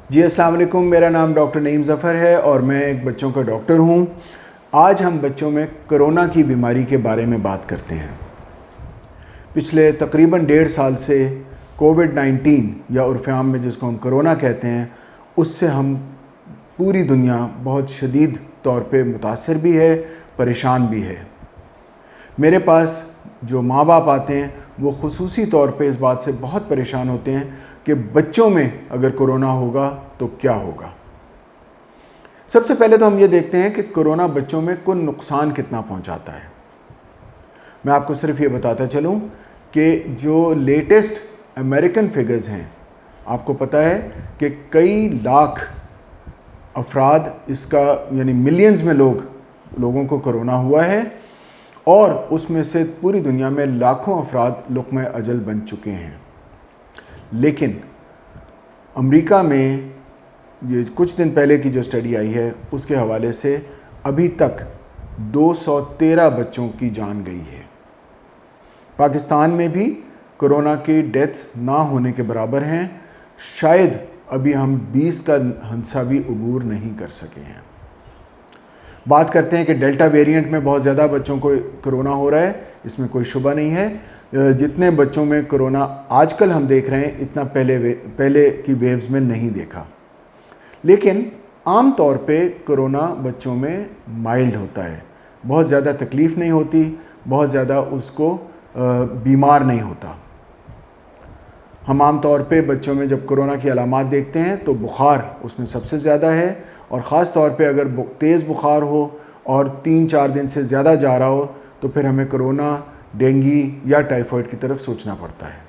جی السلام علیکم، میرا نام ڈاکٹر نعیم ظفر ہے اور میں ایک بچوں کا ڈاکٹر ہوں۔ آج ہم بچوں میں کرونا کی بیماری کے بارے میں بات کرتے ہیں۔ پچھلے تقریباً 1.5 سال سے کووڈ-19 یا عرف عام میں جس کو ہم کرونا کہتے ہیں، اس سے ہم پوری دنیا بہت شدید طور پہ متاثر بھی ہے، پریشان بھی ہے۔ میرے پاس جو ماں باپ آتے ہیں وہ خصوصی طور پہ اس بات سے بہت پریشان ہوتے ہیں کہ بچوں میں اگر کرونا ہوگا تو کیا ہوگا۔ سب سے پہلے تو ہم یہ دیکھتے ہیں کہ کرونا بچوں میں کل نقصان کتنا پہنچاتا ہے۔ میں آپ کو صرف یہ بتاتا چلوں کہ جو لیٹسٹ امریکن فگرز ہیں، آپ کو پتہ ہے کہ کئی لاکھ افراد اس کا یعنی ملینز میں لوگوں کو کرونا ہوا ہے، اور اس میں سے پوری دنیا میں لاکھوں افراد لقمہ اجل بن چکے ہیں۔ لیکن امریکہ میں یہ کچھ دن پہلے کی جو اسٹڈی آئی ہے اس کے حوالے سے ابھی تک 213 بچوں کی جان گئی ہے۔ پاکستان میں بھی کرونا کی ڈیتھس نہ ہونے کے برابر ہیں، شاید ابھی ہم 20 کا ہنسا بھی عبور نہیں کر سکے ہیں۔ بات کرتے ہیں کہ ڈیلٹا ویریئنٹ میں بہت زیادہ بچوں کو کرونا ہو رہا ہے، اس میں کوئی شبہ نہیں ہے۔ جتنے بچوں میں کرونا آج کل ہم دیکھ رہے ہیں اتنا پہلے کی ویوز میں نہیں دیکھا، لیکن عام طور پہ کرونا بچوں میں مائلڈ ہوتا ہے، بہت زیادہ تکلیف نہیں ہوتی، بہت زیادہ اس کو بیمار نہیں ہوتا۔ ہم عام طور پہ بچوں میں جب کرونا کی علامات دیکھتے ہیں تو بخار اس میں سب سے زیادہ ہے، اور خاص طور پہ اگر تیز بخار ہو اور 3-4 دن سے زیادہ جا رہا ہو تو پھر ہمیں کرونا، ڈینگی یا ٹائیفائڈ کی طرف سوچنا پڑتا ہے۔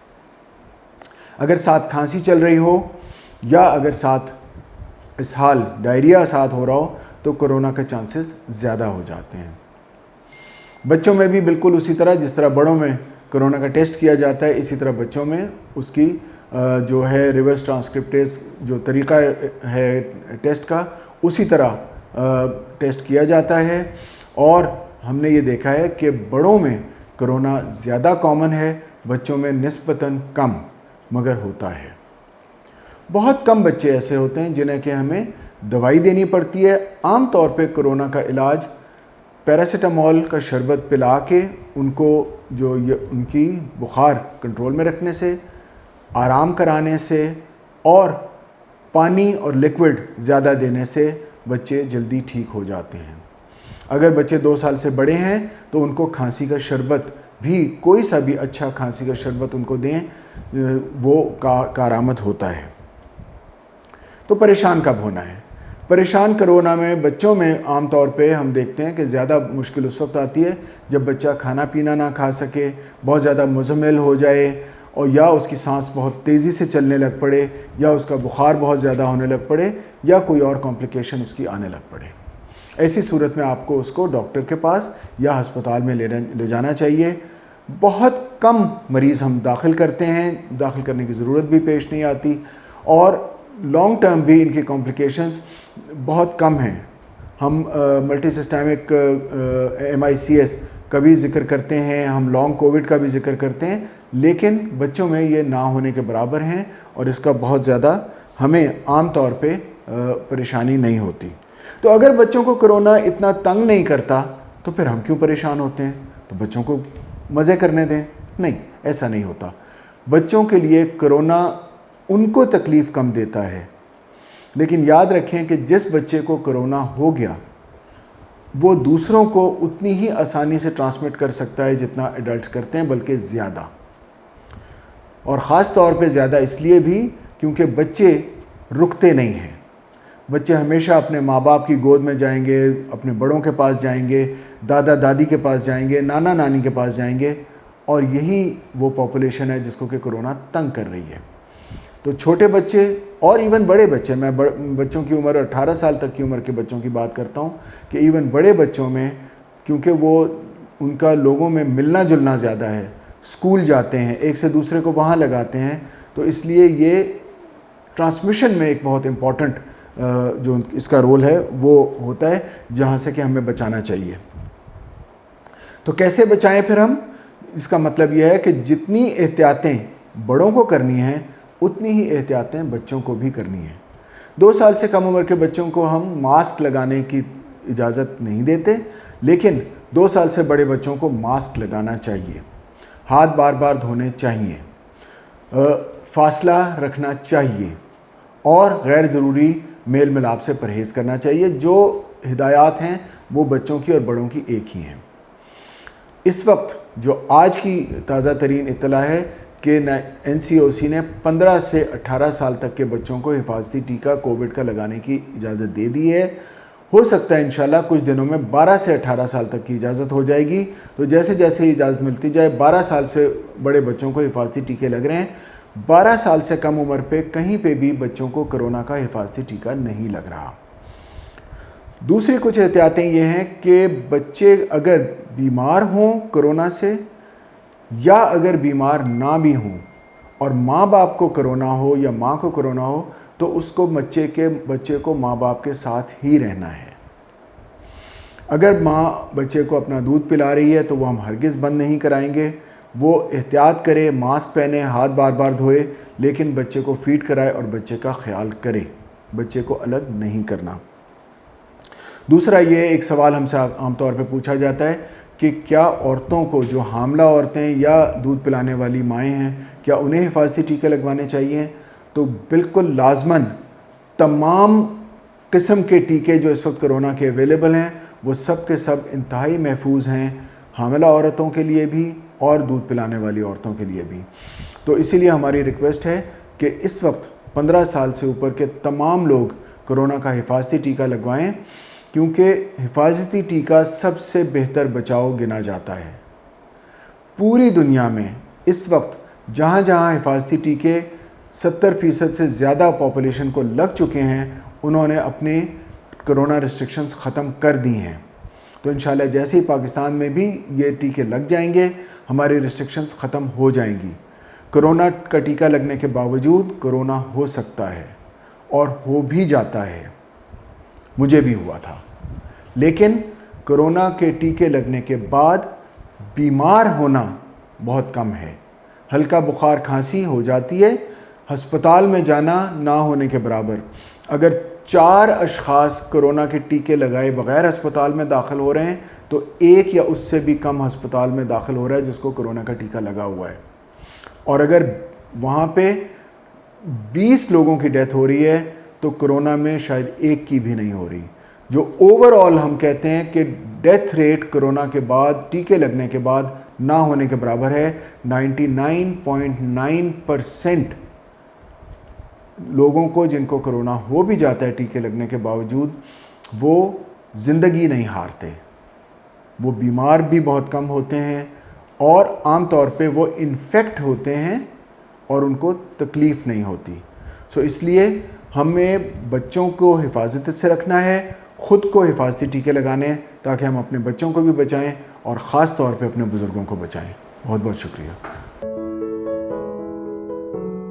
اگر ساتھ کھانسی چل رہی ہو یا اگر ساتھ اسہال، ڈائریا ساتھ ہو رہا ہو تو کرونا کے چانسز زیادہ ہو جاتے ہیں۔ بچوں میں بھی بالکل اسی طرح جس طرح بڑوں میں کرونا کا ٹیسٹ کیا جاتا ہے، اسی طرح بچوں میں اس کی جو ہے ریورس ٹرانسکرپٹیز جو طریقہ ہے ٹیسٹ کا، اسی طرح ٹیسٹ کیا جاتا ہے، اور ہم نے یہ دیکھا ہے کہ بڑوں میں کرونا زیادہ کامن ہے، بچوں میں نسبتاً کم مگر ہوتا ہے۔ بہت کم بچے ایسے ہوتے ہیں جنہیں کہ ہمیں دوائی دینی پڑتی ہے۔ عام طور پہ کرونا کا علاج پیراسیٹامول کا شربت پلا کے ان کو ان کی بخار کنٹرول میں رکھنے سے، آرام کرانے سے اور پانی اور لیکوڈ زیادہ دینے سے بچے جلدی ٹھیک ہو جاتے ہیں۔ اگر بچے 2 سال سے بڑے ہیں تو ان کو کھانسی کا شربت بھی، کوئی سا بھی اچھا کھانسی کا شربت ان کو دیں، وہ کارآمد ہوتا ہے۔ تو پریشان کب ہونا ہے؟ پریشان کرونا میں بچوں میں عام طور پہ ہم دیکھتے ہیں کہ زیادہ مشکل اس وقت آتی ہے جب بچہ کھانا پینا نہ کھا سکے، بہت زیادہ مزمل ہو جائے، اور یا اس کی سانس بہت تیزی سے چلنے لگ پڑے، یا اس کا بخار بہت زیادہ ہونے لگ پڑے، یا کوئی اور کمپلیکیشن اس کی آنے لگ پڑے۔ ایسی صورت میں آپ کو اس کو ڈاکٹر کے پاس یا ہسپتال میں لے جانا چاہیے۔ بہت کم مریض ہم داخل کرتے ہیں، داخل کرنے کی ضرورت بھی پیش نہیں آتی، اور لانگ ٹرم بھی ان کی کمپلیکیشنز بہت کم ہیں۔ ہم ملٹی سسٹمک MICS کا بھی ذکر کرتے ہیں، ہم لانگ کووڈ کا بھی ذکر کرتے ہیں، لیکن بچوں میں یہ نہ ہونے کے برابر ہیں، اور اس کا بہت زیادہ ہمیں عام طور پہ پریشانی نہیں ہوتی۔ تو اگر بچوں کو کرونا اتنا تنگ نہیں کرتا تو پھر ہم کیوں پریشان ہوتے ہیں؟ تو بچوں کو مزے کرنے دیں۔ نہیں، ایسا نہیں ہوتا۔ بچوں کے لیے کرونا ان کو تکلیف کم دیتا ہے، لیکن یاد رکھیں کہ جس بچے کو کرونا ہو گیا وہ دوسروں کو اتنی ہی آسانی سے ٹرانسمٹ کر سکتا ہے جتنا ایڈلٹس کرتے ہیں، بلکہ زیادہ، اور خاص طور پہ زیادہ اس لیے بھی کیونکہ بچے رکتے نہیں ہیں۔ بچے ہمیشہ اپنے ماں باپ کی گود میں جائیں گے، اپنے بڑوں کے پاس جائیں گے، دادا دادی کے پاس جائیں گے، نانا نانی کے پاس جائیں گے، اور یہی وہ پاپولیشن ہے جس کو کہ کرونا تنگ کر رہی ہے۔ تو چھوٹے بچے اور ایون بڑے بچے، میں بچوں کی عمر 18 سال تک کی عمر کے بچوں کی بات کرتا ہوں، کہ ایون بڑے بچوں میں کیونکہ وہ ان کا لوگوں میں ملنا جلنا زیادہ ہے، اسکول جاتے ہیں، ایک سے دوسرے کو وہاں لگاتے ہیں، تو اس لیے یہ ٹرانسمیشن میں ایک بہت امپورٹنٹ جو اس کا رول ہے وہ ہوتا ہے، جہاں سے کہ ہمیں بچانا چاہیے۔ تو کیسے بچائیں پھر ہم؟ اس کا مطلب یہ ہے کہ جتنی احتیاطیں بڑوں کو کرنی ہیں اتنی ہی احتیاطیں بچوں کو بھی کرنی ہیں۔ 2 سال سے کم عمر کے بچوں کو ہم ماسک لگانے کی اجازت نہیں دیتے، لیکن 2 سال سے بڑے بچوں کو ماسک لگانا چاہیے، ہاتھ بار بار دھونے چاہیے، فاصلہ رکھنا چاہیے اور غیر ضروری میل ملاپ سے پرہیز کرنا چاہیے۔ جو ہدایات ہیں وہ بچوں کی اور بڑوں کی ایک ہی ہیں۔ اس وقت جو آج کی تازہ ترین اطلاع ہے کہ NCOC نے 15 سے 18 سال تک کے بچوں کو حفاظتی ٹیکہ کووڈ کا لگانے کی اجازت دے دی ہے۔ ہو سکتا ہے انشاءاللہ کچھ دنوں میں 12 سے 18 سال تک کی اجازت ہو جائے گی، تو جیسے جیسے اجازت ملتی جائے 12 سال سے بڑے بچوں کو حفاظتی ٹیکے لگ رہے ہیں، 12 سال سے کم عمر پہ کہیں پہ بھی بچوں کو کرونا کا حفاظتی ٹیکہ نہیں لگ رہا۔ دوسری کچھ احتیاطیں یہ ہیں کہ بچے اگر بیمار ہوں کرونا سے یا اگر بیمار نہ بھی ہوں اور ماں باپ کو کرونا ہو یا ماں کو کرونا ہو تو اس کو بچے کو ماں باپ کے ساتھ ہی رہنا ہے۔ اگر ماں بچے کو اپنا دودھ پلا رہی ہے تو وہ ہم ہرگز بند نہیں کرائیں گے، وہ احتیاط کرے، ماسک پہنے، ہاتھ بار بار دھوئے، لیکن بچے کو فیڈ کرائے اور بچے کا خیال کرے، بچے کو الگ نہیں کرنا۔ دوسرا یہ ایک سوال ہم سے عام طور پہ پوچھا جاتا ہے کہ کیا عورتوں کو، جو حاملہ عورتیں یا دودھ پلانے والی مائیں ہیں، کیا انہیں حفاظتی ٹیکے لگوانے چاہیے؟ تو بالکل لازماً تمام قسم کے ٹیکے جو اس وقت کرونا کے اویلیبل ہیں وہ سب کے سب انتہائی محفوظ ہیں، حاملہ عورتوں کے لیے بھی اور دودھ پلانے والی عورتوں کے لیے بھی۔ تو اسی لیے ہماری ریکویسٹ ہے کہ اس وقت 15 سال سے اوپر کے تمام لوگ کرونا کا حفاظتی ٹیکہ لگوائیں، کیونکہ حفاظتی ٹیکہ سب سے بہتر بچاؤ گنا جاتا ہے۔ پوری دنیا میں اس وقت جہاں جہاں حفاظتی ٹیکے 70% سے زیادہ پاپولیشن کو لگ چکے ہیں، انہوں نے اپنے کرونا ریسٹرکشنز ختم کر دی ہیں۔ تو انشاءاللہ جیسے ہی پاکستان میں بھی یہ ٹیکے لگ جائیں گے، ہماری ریسٹرکشنز ختم ہو جائیں گی۔ کرونا کا ٹیکہ لگنے کے باوجود کرونا ہو سکتا ہے اور ہو بھی جاتا ہے، مجھے بھی ہوا تھا، لیکن کرونا کے ٹیکے لگنے کے بعد بیمار ہونا بہت کم ہے۔ ہلکا بخار کھانسی ہو جاتی ہے، ہسپتال میں جانا نہ ہونے کے برابر۔ اگر 4 اشخاص کرونا کے ٹیکے لگائے بغیر ہسپتال میں داخل ہو رہے ہیں تو 1 یا اس سے بھی کم ہسپتال میں داخل ہو رہا ہے جس کو کرونا کا ٹیکہ لگا ہوا ہے۔ اور اگر وہاں پہ 20 لوگوں کی ڈیتھ ہو رہی ہے تو کرونا میں شاید 1 کی بھی نہیں ہو رہی۔ جو اوور آل ہم کہتے ہیں کہ ڈیتھ ریٹ کرونا کے بعد، ٹیکے لگنے کے بعد نہ ہونے کے برابر ہے۔ 99.9% لوگوں کو جن کو کرونا ہو بھی جاتا ہے ٹیکے لگنے کے باوجود، وہ زندگی نہیں ہارتے، وہ بیمار بھی بہت کم ہوتے ہیں اور عام طور پہ وہ انفیکٹ ہوتے ہیں اور ان کو تکلیف نہیں ہوتی۔ اس لیے ہمیں بچوں کو حفاظت سے رکھنا ہے، خود کو حفاظتی ٹیکے لگانے ہیں تاکہ ہم اپنے بچوں کو بھی بچائیں اور خاص طور پہ اپنے بزرگوں کو بچائیں۔ بہت بہت شکریہ۔